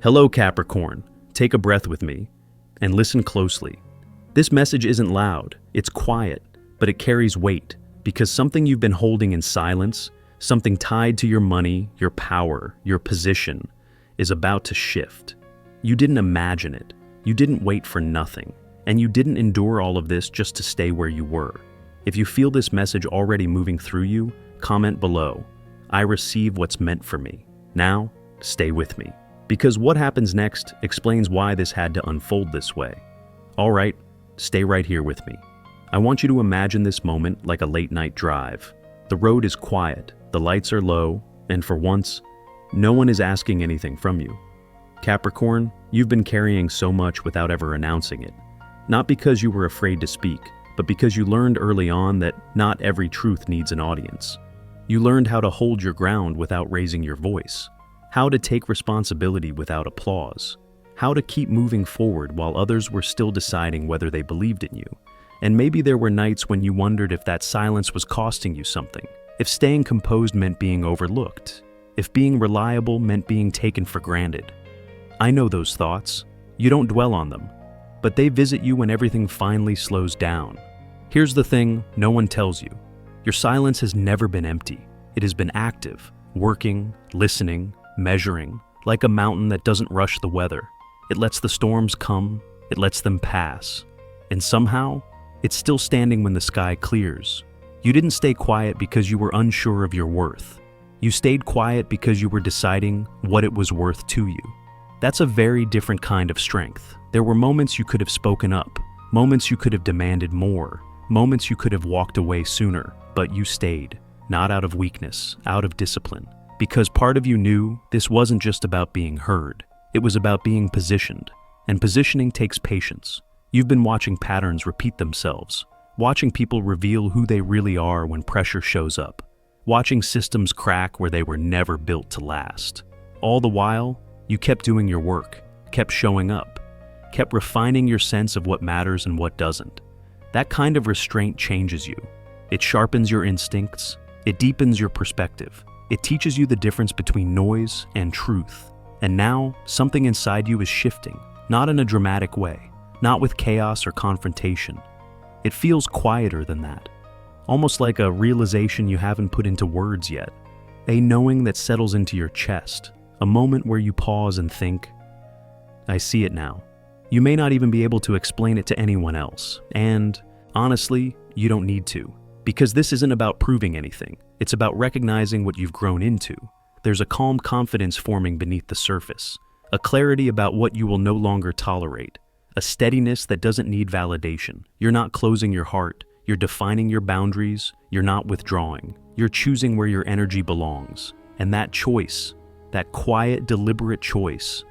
Hello, Capricorn. Take a breath with me and listen closely. This message isn't loud, it's quiet, but it carries weight because something you've been holding in silence, something tied to your money, your power, your position, is about to shift. You didn't imagine it, you didn't wait for nothing, and you didn't endure all of this just to stay where you were. If you feel this message already moving through you, comment below. I receive what's meant for me. Now, stay with me. Because what happens next explains why this had to unfold this way. All right, stay right here with me. I want you to imagine this moment like a late-night drive. The road is quiet, the lights are low, and for once, no one is asking anything from you. Capricorn, you've been carrying so much without ever announcing it. Not because you were afraid to speak, but because you learned early on that not every truth needs an audience. You learned how to hold your ground without raising your voice. How to take responsibility without applause, how to keep moving forward while others were still deciding whether they believed in you. And maybe there were nights when you wondered if that silence was costing you something, if staying composed meant being overlooked, if being reliable meant being taken for granted. I know those thoughts. You don't dwell on them, but they visit you when everything finally slows down. Here's the thing no one tells you. Your silence has never been empty. It has been active, working, listening, measuring, like a mountain that doesn't rush the weather. It lets the storms come, it lets them pass. And somehow, it's still standing when the sky clears. You didn't stay quiet because you were unsure of your worth. You stayed quiet because you were deciding what it was worth to you. That's a very different kind of strength. There were moments you could have spoken up, moments you could have demanded more, moments you could have walked away sooner, but you stayed, not out of weakness, out of discipline. Because part of you knew this wasn't just about being heard, it was about being positioned. And positioning takes patience. You've been watching patterns repeat themselves, watching people reveal who they really are when pressure shows up, watching systems crack where they were never built to last. All the while, you kept doing your work, kept showing up, kept refining your sense of what matters and what doesn't. That kind of restraint changes you. It sharpens your instincts, it deepens your perspective. It teaches you the difference between noise and truth. And now, something inside you is shifting, not in a dramatic way, not with chaos or confrontation. It feels quieter than that, almost like a realization you haven't put into words yet, a knowing that settles into your chest, a moment where you pause and think, I see it now. You may not even be able to explain it to anyone else, and honestly, you don't need to. Because this isn't about proving anything. It's about recognizing what you've grown into. There's a calm confidence forming beneath the surface, a clarity about what you will no longer tolerate, a steadiness that doesn't need validation. You're not closing your heart, you're defining your boundaries, you're not withdrawing. You're choosing where your energy belongs. And that choice, that quiet, deliberate choice,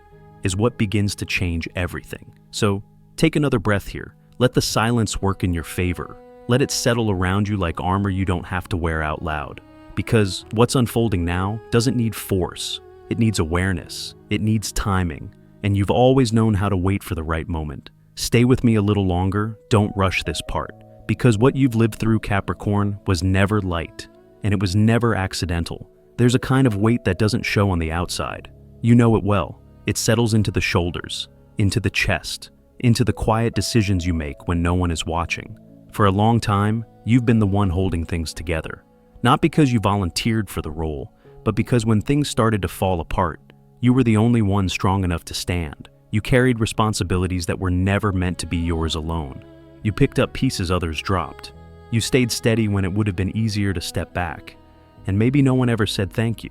is what begins to change everything. So, take another breath here. Let the silence work in your favor. Let it settle around you like armor you don't have to wear out loud. Because what's unfolding now doesn't need force. It needs awareness. It needs timing. And you've always known how to wait for the right moment. Stay with me a little longer. Don't rush this part. Because what you've lived through, Capricorn, was never light. And it was never accidental. There's a kind of weight that doesn't show on the outside. You know it well. It settles into the shoulders, into the chest, into the quiet decisions you make when no one is watching. For a long time, you've been the one holding things together. Not because you volunteered for the role, but because when things started to fall apart, you were the only one strong enough to stand. You carried responsibilities that were never meant to be yours alone. You picked up pieces others dropped. You stayed steady when it would have been easier to step back. And maybe no one ever said thank you.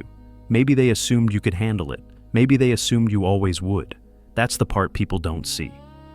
Maybe they assumed you could handle it. Maybe they assumed you always would. That's the part people don't see.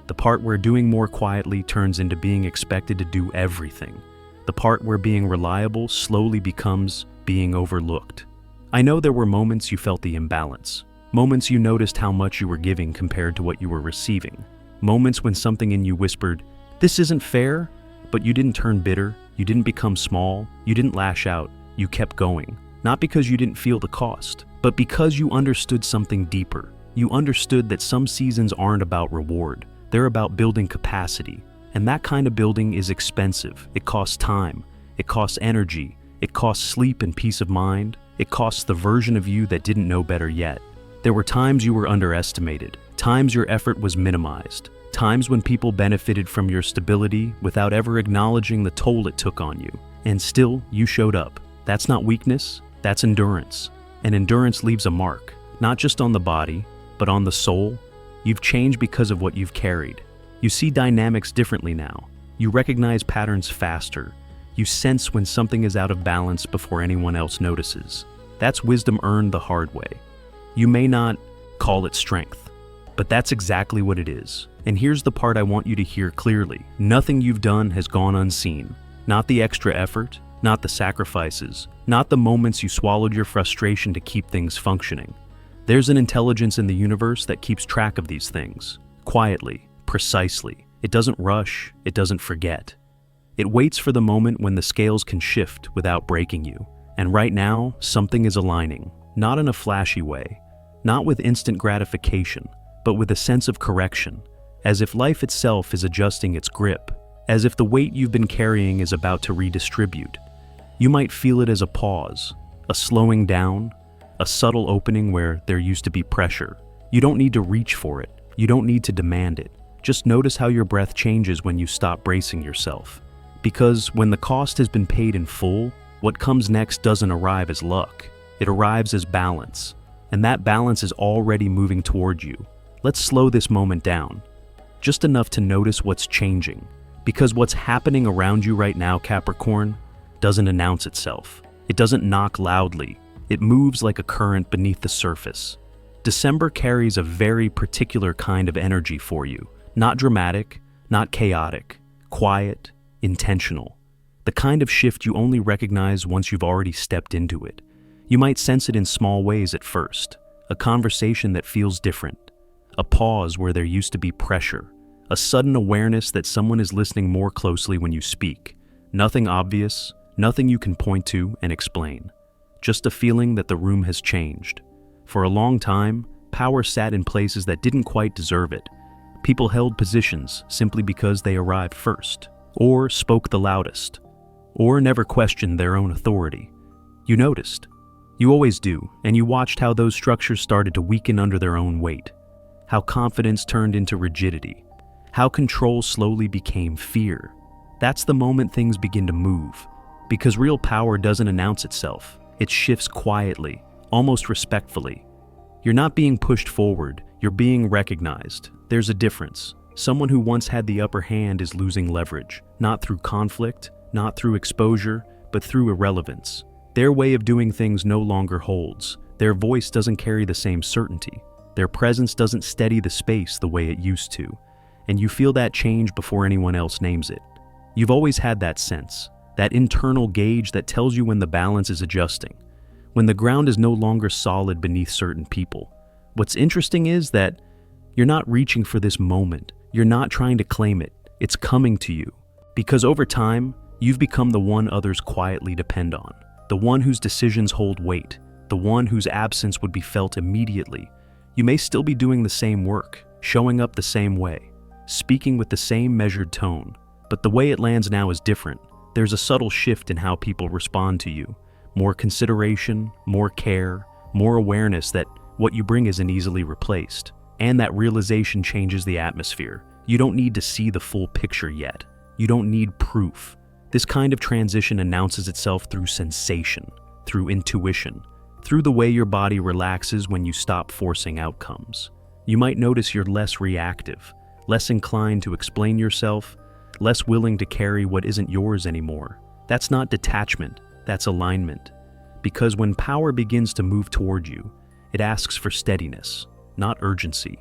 The part where doing more quietly turns into being expected to do everything. The part where being reliable slowly becomes being overlooked. I know there were moments you felt the imbalance. Moments you noticed how much you were giving compared to what you were receiving. Moments when something in you whispered, "This isn't fair," but you didn't turn bitter, you didn't become small, you didn't lash out, you kept going. Not because you didn't feel the cost, but because you understood something deeper. You understood that some seasons aren't about reward. They're about building capacity, and that kind of building is expensive. It costs time, it costs energy, it costs sleep and peace of mind, it costs the version of you that didn't know better yet. There were times you were underestimated, times your effort was minimized, times when people benefited from your stability without ever acknowledging the toll it took on you. And still, you showed up. That's not weakness, that's endurance. And endurance leaves a mark, not just on the body, but on the soul. You've changed because of what you've carried. You see dynamics differently now. You recognize patterns faster. You sense when something is out of balance before anyone else notices. That's wisdom earned the hard way. You may not call it strength, but that's exactly what it is. And here's the part I want you to hear clearly. Nothing you've done has gone unseen. Not the extra effort, not the sacrifices, not the moments you swallowed your frustration to keep things functioning. There's an intelligence in the universe that keeps track of these things, quietly, precisely. It doesn't rush, it doesn't forget. It waits for the moment when the scales can shift without breaking you. And right now, something is aligning, not in a flashy way, not with instant gratification, but with a sense of correction, as if life itself is adjusting its grip, as if the weight you've been carrying is about to redistribute. You might feel it as a pause, a slowing down, a subtle opening where there used to be pressure. You don't need to reach for it. You don't need to demand it. Just notice how your breath changes when you stop bracing yourself. Because when the cost has been paid in full, what comes next doesn't arrive as luck. It arrives as balance. And that balance is already moving toward you. Let's slow this moment down, just enough to notice what's changing. Because what's happening around you right now, Capricorn, doesn't announce itself. It doesn't knock loudly. It moves like a current beneath the surface. December carries a very particular kind of energy for you. Not dramatic, not chaotic, quiet, intentional. The kind of shift you only recognize once you've already stepped into it. You might sense it in small ways at first. A conversation that feels different. A pause where there used to be pressure. A sudden awareness that someone is listening more closely when you speak. Nothing obvious, nothing you can point to and explain. Just a feeling that the room has changed. For a long time, power sat in places that didn't quite deserve it. People held positions simply because they arrived first, or spoke the loudest, or never questioned their own authority. You noticed. You always do, and you watched how those structures started to weaken under their own weight. How confidence turned into rigidity. How control slowly became fear. That's the moment things begin to move. Because real power doesn't announce itself. It shifts quietly, almost respectfully. You're not being pushed forward, you're being recognized. There's a difference. Someone who once had the upper hand is losing leverage, not through conflict, not through exposure, but through irrelevance. Their way of doing things no longer holds. Their voice doesn't carry the same certainty. Their presence doesn't steady the space the way it used to. And you feel that change before anyone else names it. You've always had that sense. That internal gauge that tells you when the balance is adjusting, when the ground is no longer solid beneath certain people. What's interesting is that you're not reaching for this moment. You're not trying to claim it. It's coming to you. Because over time, you've become the one others quietly depend on, the one whose decisions hold weight, the one whose absence would be felt immediately. You may still be doing the same work, showing up the same way, speaking with the same measured tone, but the way it lands now is different. There's a subtle shift in how people respond to you. More consideration, more care, more awareness that what you bring isn't easily replaced. And that realization changes the atmosphere. You don't need to see the full picture yet. You don't need proof. This kind of transition announces itself through sensation, through intuition, through the way your body relaxes when you stop forcing outcomes. You might notice you're less reactive, less inclined to explain yourself, less willing to carry what isn't yours anymore. That's not detachment, that's alignment. Because when power begins to move toward you, it asks for steadiness, not urgency.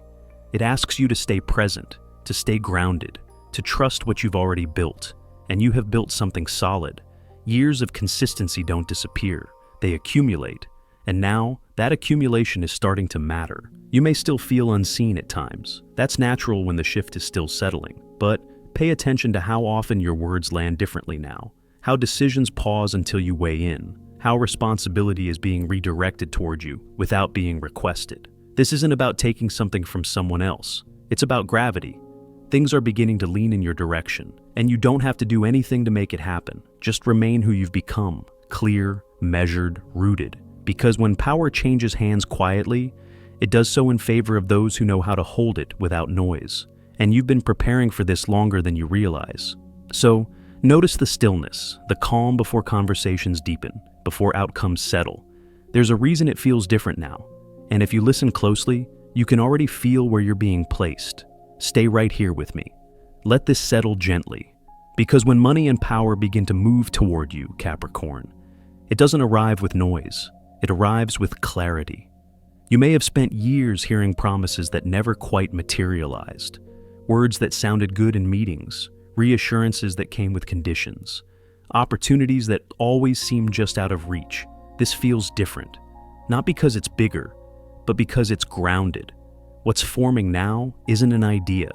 It asks you to stay present, to stay grounded, to trust what you've already built. And you have built something solid. Years of consistency don't disappear, they accumulate. And now, that accumulation is starting to matter. You may still feel unseen at times. That's natural when the shift is still settling. But pay attention to how often your words land differently now, how decisions pause until you weigh in, how responsibility is being redirected toward you without being requested. This isn't about taking something from someone else. It's about gravity. Things are beginning to lean in your direction, and you don't have to do anything to make it happen. Just remain who you've become, clear, measured, rooted. Because when power changes hands quietly, It does so in favor of those who know how to hold it without noise. And you've been preparing for this longer than you realize. So, notice the stillness, the calm before conversations deepen, before outcomes settle. There's a reason it feels different now. And if you listen closely, you can already feel where you're being placed. Stay right here with me. Let this settle gently. Because when money and power begin to move toward you, Capricorn, it doesn't arrive with noise. It arrives with clarity. You may have spent years hearing promises that never quite materialized. Words that sounded good in meetings, reassurances that came with conditions, opportunities that always seemed just out of reach. This feels different, not because it's bigger, but because it's grounded. What's forming now isn't an idea.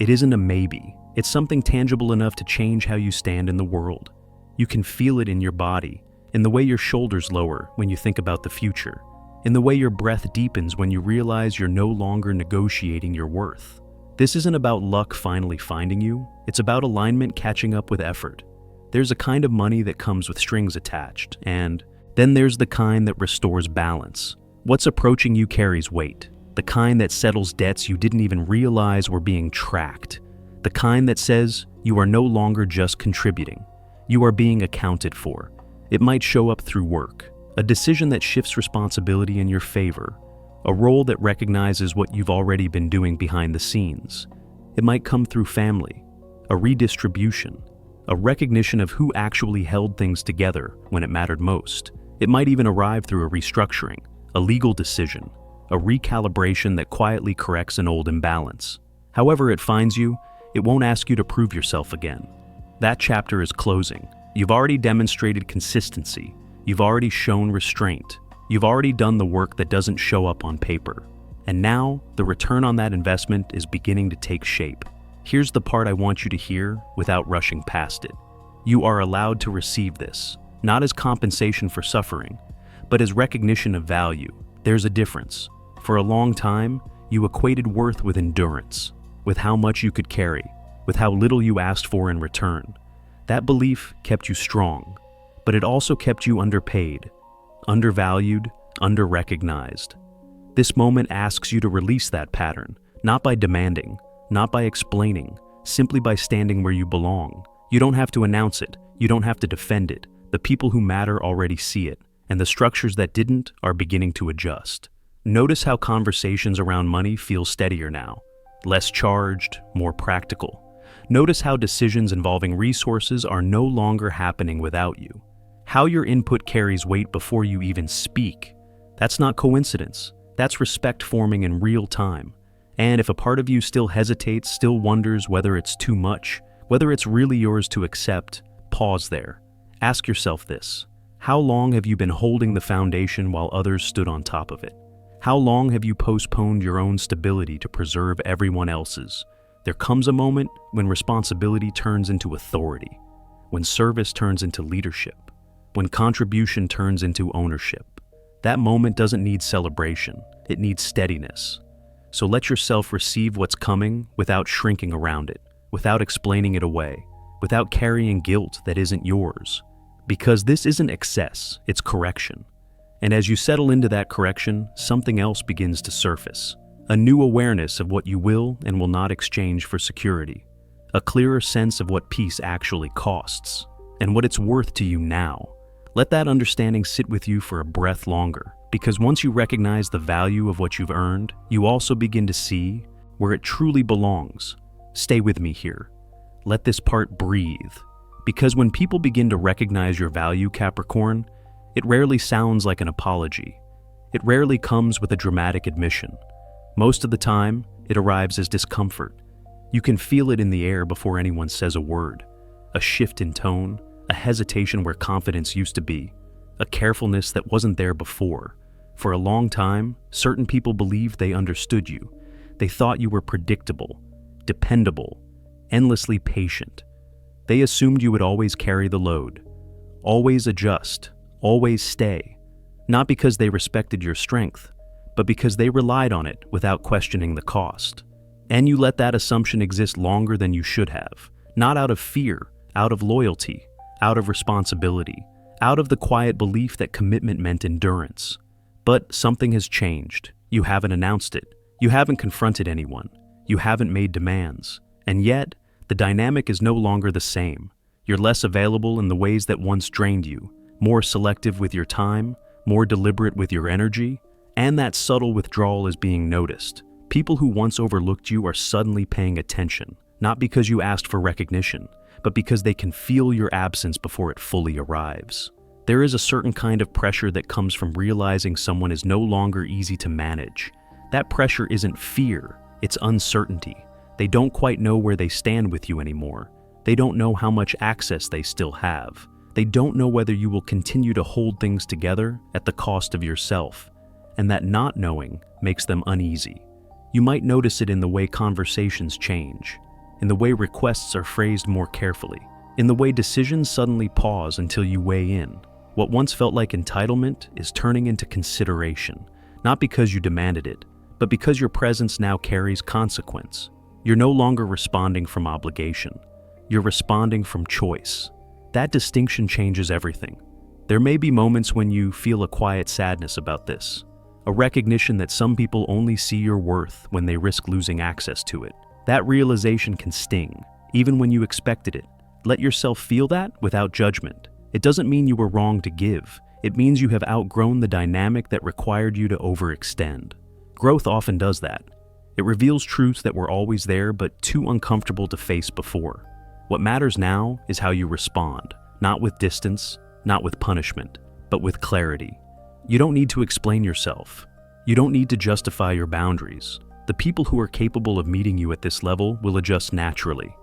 It isn't a maybe. It's something tangible enough to change how you stand in the world. You can feel it in your body, in the way your shoulders lower when you think about the future, in the way your breath deepens when you realize you're no longer negotiating your worth. This isn't about luck finally finding you, it's about alignment catching up with effort. There's a kind of money that comes with strings attached, and then there's the kind that restores balance. What's approaching you carries weight, the kind that settles debts you didn't even realize were being tracked, the kind that says you are no longer just contributing, you are being accounted for. It might show up through work, a decision that shifts responsibility in your favor, a role that recognizes what you've already been doing behind the scenes. It might come through family, a redistribution, a recognition of who actually held things together when it mattered most. It might even arrive through a restructuring, a legal decision, a recalibration that quietly corrects an old imbalance. However it finds you, it won't ask you to prove yourself again. That chapter is closing. You've already demonstrated consistency. You've already shown restraint. You've already done the work that doesn't show up on paper. And now, the return on that investment is beginning to take shape. Here's the part I want you to hear without rushing past it. You are allowed to receive this, not as compensation for suffering, but as recognition of value. There's a difference. For a long time, you equated worth with endurance, with how much you could carry, with how little you asked for in return. That belief kept you strong, but it also kept you underpaid, undervalued, underrecognized. This moment asks you to release that pattern, not by demanding, not by explaining, simply by standing where you belong. You don't have to announce it, you don't have to defend it. The people who matter already see it, and the structures that didn't are beginning to adjust. Notice how conversations around money feel steadier now, less charged, more practical. Notice how decisions involving resources are no longer happening without you. How your input carries weight before you even speak. That's not coincidence. That's respect forming in real time. And if a part of you still hesitates, still wonders whether it's too much, whether it's really yours to accept, pause there. Ask yourself this. How long have you been holding the foundation while others stood on top of it? How long have you postponed your own stability to preserve everyone else's? There comes a moment when responsibility turns into authority, when service turns into leadership, when contribution turns into ownership. That moment doesn't need celebration, it needs steadiness. So let yourself receive what's coming without shrinking around it, without explaining it away, without carrying guilt that isn't yours. Because this isn't excess, it's correction. And as you settle into that correction, something else begins to surface. A new awareness of what you will and will not exchange for security. A clearer sense of what peace actually costs, and what it's worth to you now. Let that understanding sit with you for a breath longer, because once you recognize the value of what you've earned, you also begin to see where it truly belongs. Stay with me here. Let this part breathe. Because when people begin to recognize your value, Capricorn, it rarely sounds like an apology. It rarely comes with a dramatic admission. Most of the time, it arrives as discomfort. You can feel it in the air before anyone says a word. A shift in tone, a hesitation where confidence used to be, a carefulness that wasn't there before. For a long time, certain people believed they understood you. They thought you were predictable, dependable, endlessly patient. They assumed you would always carry the load, always adjust, always stay, not because they respected your strength, but because they relied on it without questioning the cost. And you let that assumption exist longer than you should have, not out of fear, out of loyalty, out of responsibility, out of the quiet belief that commitment meant endurance. But something has changed. You haven't announced it. You haven't confronted anyone. You haven't made demands. And yet, the dynamic is no longer the same. You're less available in the ways that once drained you, more selective with your time, more deliberate with your energy, and that subtle withdrawal is being noticed. People who once overlooked you are suddenly paying attention, not because you asked for recognition, but because they can feel your absence before it fully arrives. There is a certain kind of pressure that comes from realizing someone is no longer easy to manage. That pressure isn't fear, it's uncertainty. They don't quite know where they stand with you anymore. They don't know how much access they still have. They don't know whether you will continue to hold things together at the cost of yourself. And that not knowing makes them uneasy. You might notice it in the way conversations change, in the way requests are phrased more carefully, in the way decisions suddenly pause until you weigh in. What once felt like entitlement is turning into consideration, not because you demanded it, but because your presence now carries consequence. You're no longer responding from obligation. You're responding from choice. That distinction changes everything. There may be moments when you feel a quiet sadness about this, a recognition that some people only see your worth when they risk losing access to it. That realization can sting, even when you expected it. Let yourself feel that without judgment. It doesn't mean you were wrong to give. It means you have outgrown the dynamic that required you to overextend. Growth often does that. It reveals truths that were always there but too uncomfortable to face before. What matters now is how you respond, not with distance, not with punishment, but with clarity. You don't need to explain yourself. You don't need to justify your boundaries. The people who are capable of meeting you at this level will adjust naturally,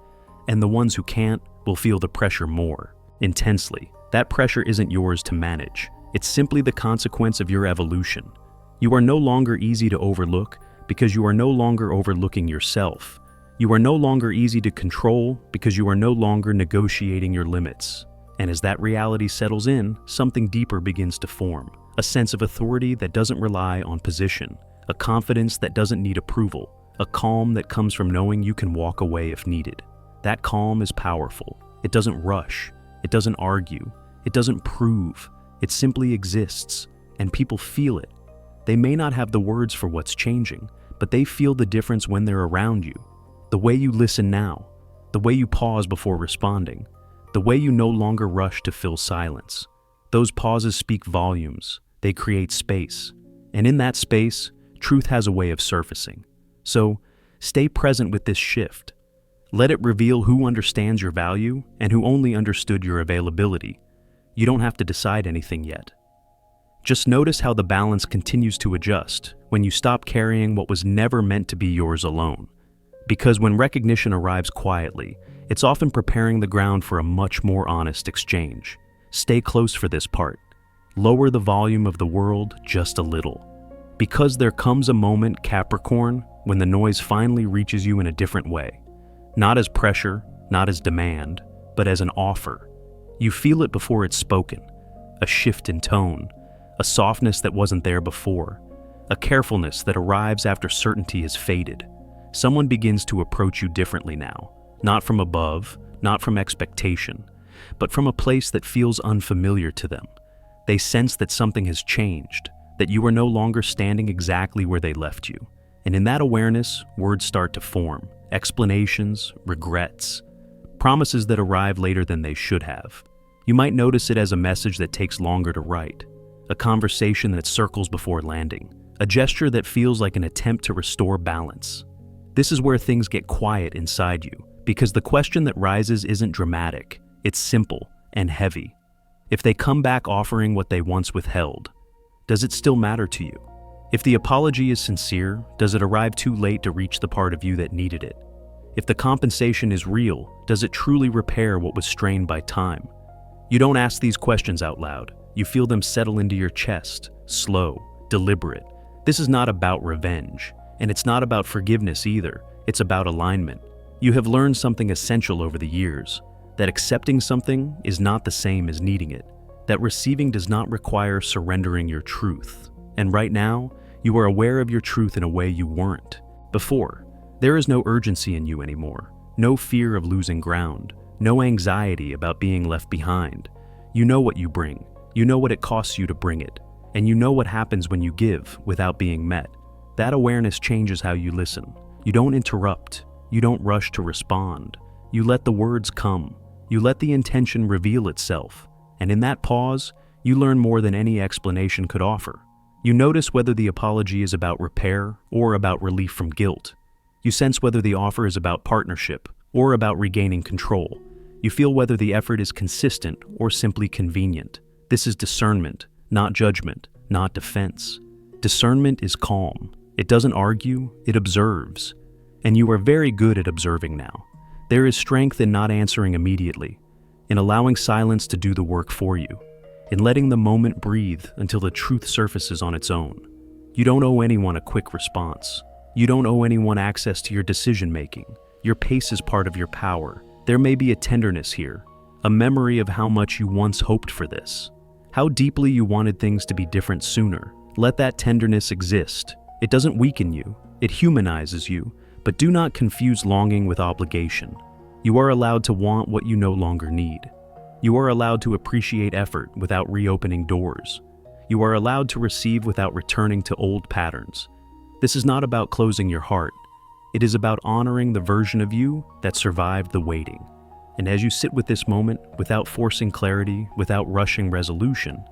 and the ones who can't will feel the pressure more intensely. That pressure isn't yours to manage. It's simply the consequence of your evolution. You are no longer easy to overlook because you are no longer overlooking yourself. You are no longer easy to control because you are no longer negotiating your limits. And as that reality settles in, something deeper begins to form. A sense of authority that doesn't rely on position. A confidence that doesn't need approval. A calm that comes from knowing you can walk away if needed. That calm is powerful. It doesn't rush. It doesn't argue. It doesn't prove. It simply exists. And people feel it. They may not have the words for what's changing, but they feel the difference when they're around you. The way you listen now, the way you pause before responding, the way you no longer rush to fill silence. Those pauses speak volumes. They create space. And in that space, truth has a way of surfacing. So, stay present with this shift. Let it reveal who understands your value and who only understood your availability. You don't have to decide anything yet. Just notice how the balance continues to adjust when you stop carrying what was never meant to be yours alone. Because when recognition arrives quietly, it's often preparing the ground for a much more honest exchange. Stay close for this part. Lower the volume of the world just a little. Because there comes a moment, Capricorn, when the noise finally reaches you in a different way. Not as pressure, not as demand, but as an offer. You feel it before it's spoken. A shift in tone, a softness that wasn't there before, a carefulness that arrives after certainty has faded. Someone begins to approach you differently now, not from above, not from expectation, but from a place that feels unfamiliar to them. They sense that something has changed, that you are no longer standing exactly where they left you. And in that awareness, words start to form, explanations, regrets, promises that arrive later than they should have. You might notice it as a message that takes longer to write, a conversation that circles before landing, a gesture that feels like an attempt to restore balance. This is where things get quiet inside you, because the question that rises isn't dramatic, it's simple and heavy. If they come back offering what they once withheld, does it still matter to you? If the apology is sincere, does it arrive too late to reach the part of you that needed it? If the compensation is real, does it truly repair what was strained by time? You don't ask these questions out loud. You feel them settle into your chest, slow, deliberate. This is not about revenge, and it's not about forgiveness either. It's about alignment. You have learned something essential over the years, that accepting something is not the same as needing it, that receiving does not require surrendering your truth. And right now, you are aware of your truth in a way you weren't before. There is no urgency in you anymore, no fear of losing ground, no anxiety about being left behind. You know what you bring, you know what it costs you to bring it, and you know what happens when you give without being met. That awareness changes how you listen. You don't interrupt. You don't rush to respond. You let the words come. You let the intention reveal itself. And in that pause, you learn more than any explanation could offer. You notice whether the apology is about repair or about relief from guilt. You sense whether the offer is about partnership or about regaining control. You feel whether the effort is consistent or simply convenient. This is discernment, not judgment, not defense. Discernment is calm. It doesn't argue, it observes. And you are very good at observing now. There is strength in not answering immediately, in allowing silence to do the work for you, in letting the moment breathe until the truth surfaces on its own. You don't owe anyone a quick response. You don't owe anyone access to your decision-making. Your pace is part of your power. There may be a tenderness here, a memory of how much you once hoped for this, how deeply you wanted things to be different sooner. Let that tenderness exist. It doesn't weaken you, it humanizes you, but do not confuse longing with obligation. You are allowed to want what you no longer need. You are allowed to appreciate effort without reopening doors. You are allowed to receive without returning to old patterns. This is not about closing your heart. It is about honoring the version of you that survived the waiting. And as you sit with this moment, without forcing clarity, without rushing resolution,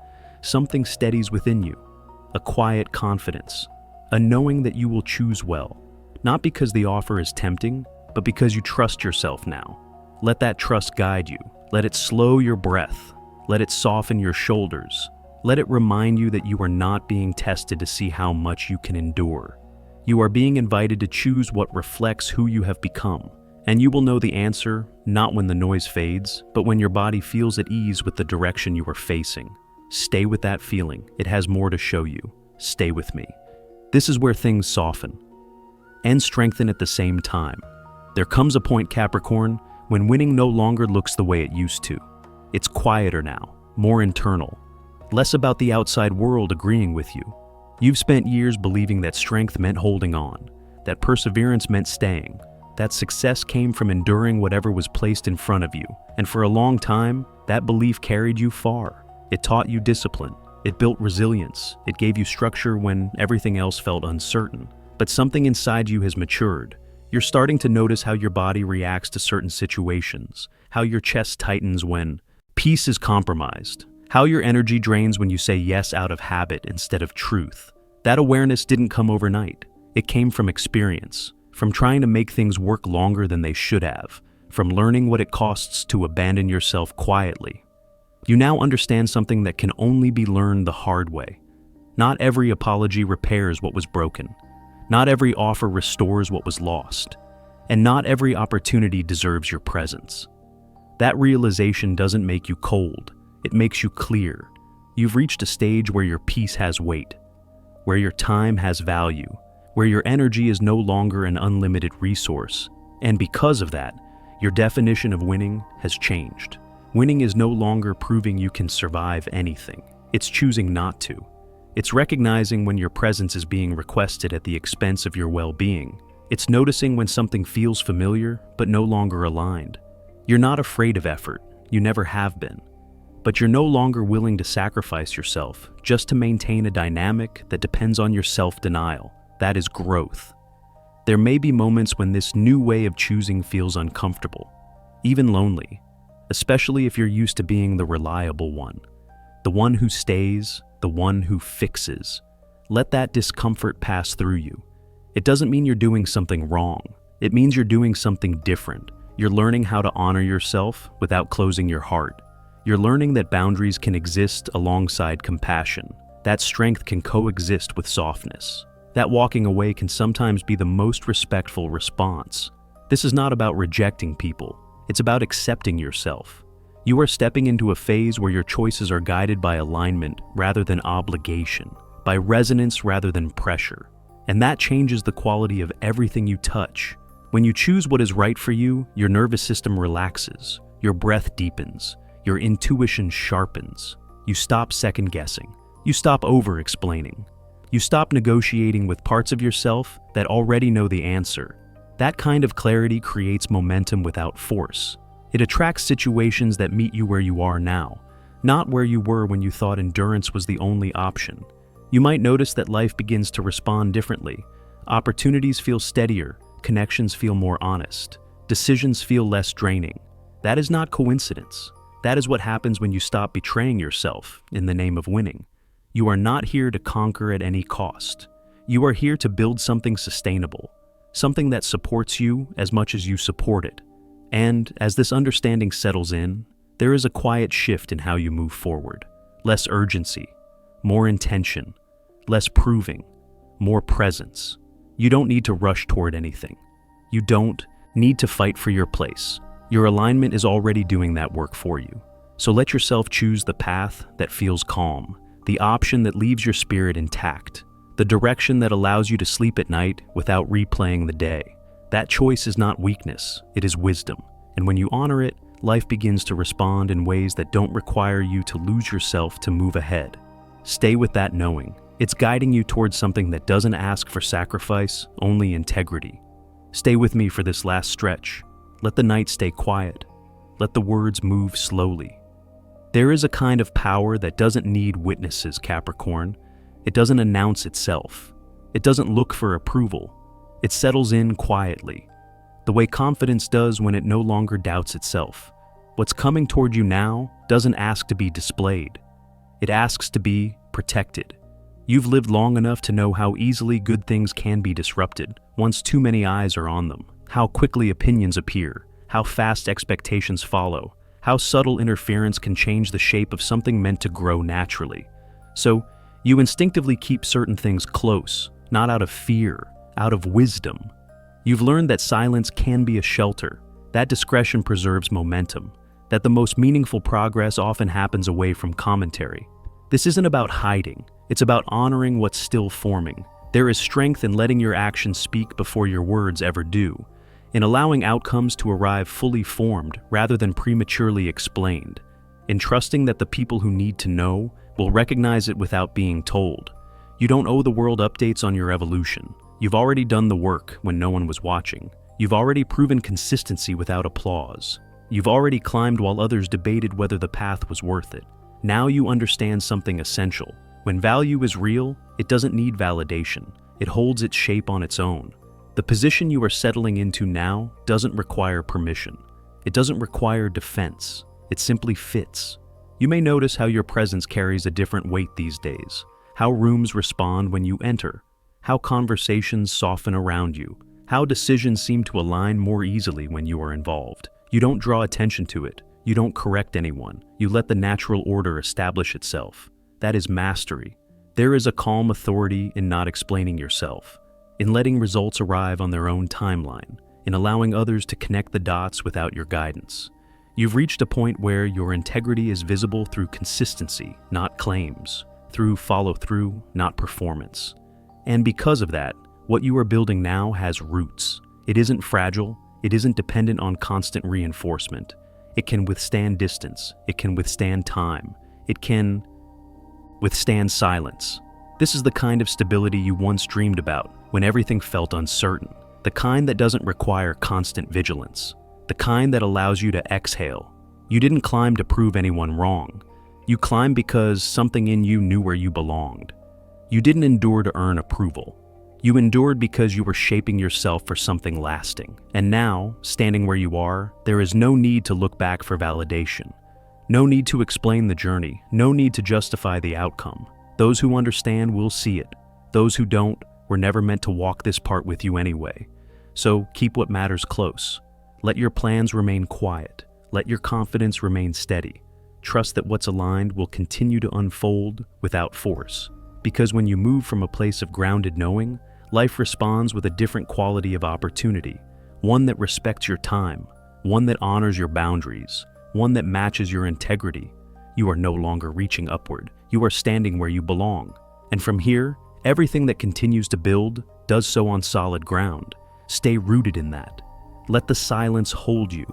something steadies within you. A quiet confidence, a knowing that you will choose well, not because the offer is tempting, but because you trust yourself now. Let that trust guide you. Let it slow your breath. Let it soften your shoulders. Let it remind you that you are not being tested to see how much you can endure. You are being invited to choose what reflects who you have become. And you will know the answer, not when the noise fades, but when your body feels at ease with the direction you are facing. Stay with that feeling. It has more to show you. Stay with me. This is where things soften and strengthen at the same time. There comes a point, Capricorn, when winning no longer looks the way it used to. It's quieter now, more internal, less about the outside world agreeing with you. You've spent years believing that strength meant holding on, that perseverance meant staying, that success came from enduring whatever was placed in front of you. And for a long time, that belief carried you far. It taught you discipline. It built resilience. It gave you structure when everything else felt uncertain. But something inside you has matured. You're starting to notice how your body reacts to certain situations, how your chest tightens when peace is compromised, how your energy drains when you say yes out of habit instead of truth. That awareness didn't come overnight. It came from experience, from trying to make things work longer than they should have, from learning what it costs to abandon yourself quietly. You now understand something that can only be learned the hard way. Not every apology repairs what was broken. Not every offer restores what was lost. And not every opportunity deserves your presence. That realization doesn't make you cold. It makes you clear. You've reached a stage where your peace has weight, where your time has value, where your energy is no longer an unlimited resource. And because of that, your definition of winning has changed. Winning is no longer proving you can survive anything. It's choosing not to. It's recognizing when your presence is being requested at the expense of your well-being. It's noticing when something feels familiar but no longer aligned. You're not afraid of effort. You never have been. But you're no longer willing to sacrifice yourself just to maintain a dynamic that depends on your self-denial. That is growth. There may be moments when this new way of choosing feels uncomfortable, even lonely, especially if you're used to being the reliable one, the one who stays, the one who fixes. Let that discomfort pass through you. It doesn't mean you're doing something wrong. It means you're doing something different. You're learning how to honor yourself without closing your heart. You're learning that boundaries can exist alongside compassion. That strength can coexist with softness. That walking away can sometimes be the most respectful response. This is not about rejecting people. It's about accepting yourself. You are stepping into a phase where your choices are guided by alignment rather than obligation, by resonance rather than pressure. And that changes the quality of everything you touch. When you choose what is right for you, your nervous system relaxes, your breath deepens, your intuition sharpens. You stop second-guessing. You stop over-explaining. You stop negotiating with parts of yourself that already know the answer. That kind of clarity creates momentum without force. It attracts situations that meet you where you are now, not where you were when you thought endurance was the only option. You might notice that life begins to respond differently. Opportunities feel steadier, connections feel more honest, decisions feel less draining. That is not coincidence. That is what happens when you stop betraying yourself in the name of winning. You are not here to conquer at any cost. You are here to build something sustainable, something that supports you as much as you support it. And as this understanding settles in, there is a quiet shift in how you move forward. Less urgency, more intention, less proving, more presence. You don't need to rush toward anything. You don't need to fight for your place. Your alignment is already doing that work for you. So let yourself choose the path that feels calm, the option that leaves your spirit intact, the direction that allows you to sleep at night without replaying the day. That choice is not weakness, it is wisdom. And when you honor it, life begins to respond in ways that don't require you to lose yourself to move ahead. Stay with that knowing. It's guiding you towards something that doesn't ask for sacrifice, only integrity. Stay with me for this last stretch. Let the night stay quiet. Let the words move slowly. There is a kind of power that doesn't need witnesses, Capricorn. It doesn't announce itself. It doesn't look for approval. It settles in quietly, the way confidence does when it no longer doubts itself. What's coming toward you now doesn't ask to be displayed. It asks to be protected. You've lived long enough to know how easily good things can be disrupted once too many eyes are on them, how quickly opinions appear, how fast expectations follow, how subtle interference can change the shape of something meant to grow naturally. So, you instinctively keep certain things close, not out of fear, out of wisdom. You've learned that silence can be a shelter, that discretion preserves momentum, that the most meaningful progress often happens away from commentary. This isn't about hiding, it's about honoring what's still forming. There is strength in letting your actions speak before your words ever do, in allowing outcomes to arrive fully formed rather than prematurely explained, in trusting that the people who need to know will recognize it without being told. You don't owe the world updates on your evolution. You've already done the work when no one was watching. You've already proven consistency without applause. You've already climbed while others debated whether the path was worth it. Now you understand something essential. When value is real, it doesn't need validation. It holds its shape on its own. The position you are settling into now doesn't require permission. It doesn't require defense. It simply fits. You may notice how your presence carries a different weight these days, how rooms respond when you enter, how conversations soften around you, how decisions seem to align more easily when you are involved. You don't draw attention to it. You don't correct anyone. You let the natural order establish itself. That is mastery. There is a calm authority in not explaining yourself, in letting results arrive on their own timeline, in allowing others to connect the dots without your guidance. You've reached a point where your integrity is visible through consistency, not claims, through follow-through, not performance. And because of that, what you are building now has roots. It isn't fragile. It isn't dependent on constant reinforcement. It can withstand distance. It can withstand time. It can withstand silence. This is the kind of stability you once dreamed about when everything felt uncertain. The kind that doesn't require constant vigilance. The kind that allows you to exhale. You didn't climb to prove anyone wrong. You climbed because something in you knew where you belonged. You didn't endure to earn approval. You endured because you were shaping yourself for something lasting. And now, standing where you are, there is no need to look back for validation. No need to explain the journey. No need to justify the outcome. Those who understand will see it. Those who don't were never meant to walk this part with you anyway. So keep what matters close. Let your plans remain quiet. Let your confidence remain steady. Trust that what's aligned will continue to unfold without force. Because when you move from a place of grounded knowing, life responds with a different quality of opportunity. One that respects your time. One that honors your boundaries. One that matches your integrity. You are no longer reaching upward. You are standing where you belong. And from here, everything that continues to build does so on solid ground. Stay rooted in that. Let the silence hold you.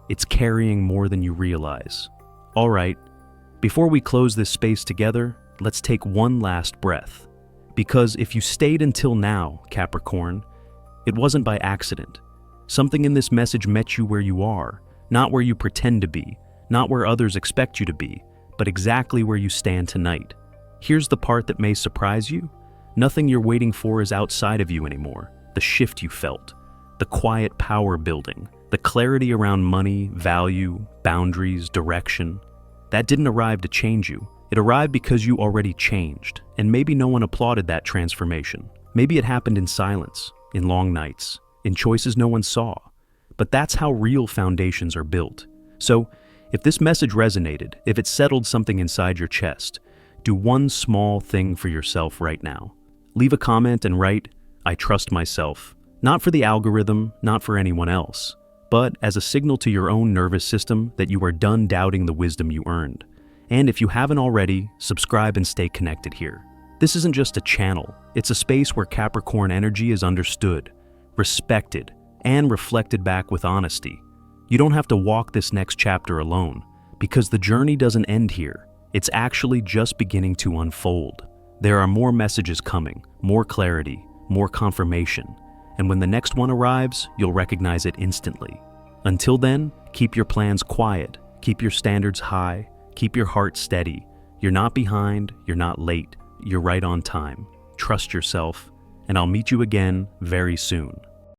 It's carrying more than you realize. All right, before we close this space together, let's take one last breath. Because if you stayed until now, Capricorn, it wasn't by accident. Something in this message met you where you are, not where you pretend to be, not where others expect you to be, but exactly where you stand tonight. Here's the part that may surprise you. Nothing you're waiting for is outside of you anymore. The shift you felt, the quiet power building, the clarity around money, value, boundaries, direction, that didn't arrive to change you. It arrived because you already changed, and maybe no one applauded that transformation. Maybe it happened in silence, in long nights, in choices no one saw. But that's how real foundations are built. So, if this message resonated, if it settled something inside your chest, do one small thing for yourself right now. Leave a comment and write, "I trust myself." Not for the algorithm, not for anyone else, but as a signal to your own nervous system that you are done doubting the wisdom you earned. And if you haven't already, subscribe and stay connected here. This isn't just a channel, it's a space where Capricorn energy is understood, respected, and reflected back with honesty. You don't have to walk this next chapter alone, because the journey doesn't end here. It's actually just beginning to unfold. There are more messages coming, more clarity, more confirmation, and when the next one arrives, you'll recognize it instantly. Until then, keep your plans quiet, keep your standards high, keep your heart steady. You're not behind, you're not late, you're right on time. Trust yourself, and I'll meet you again very soon.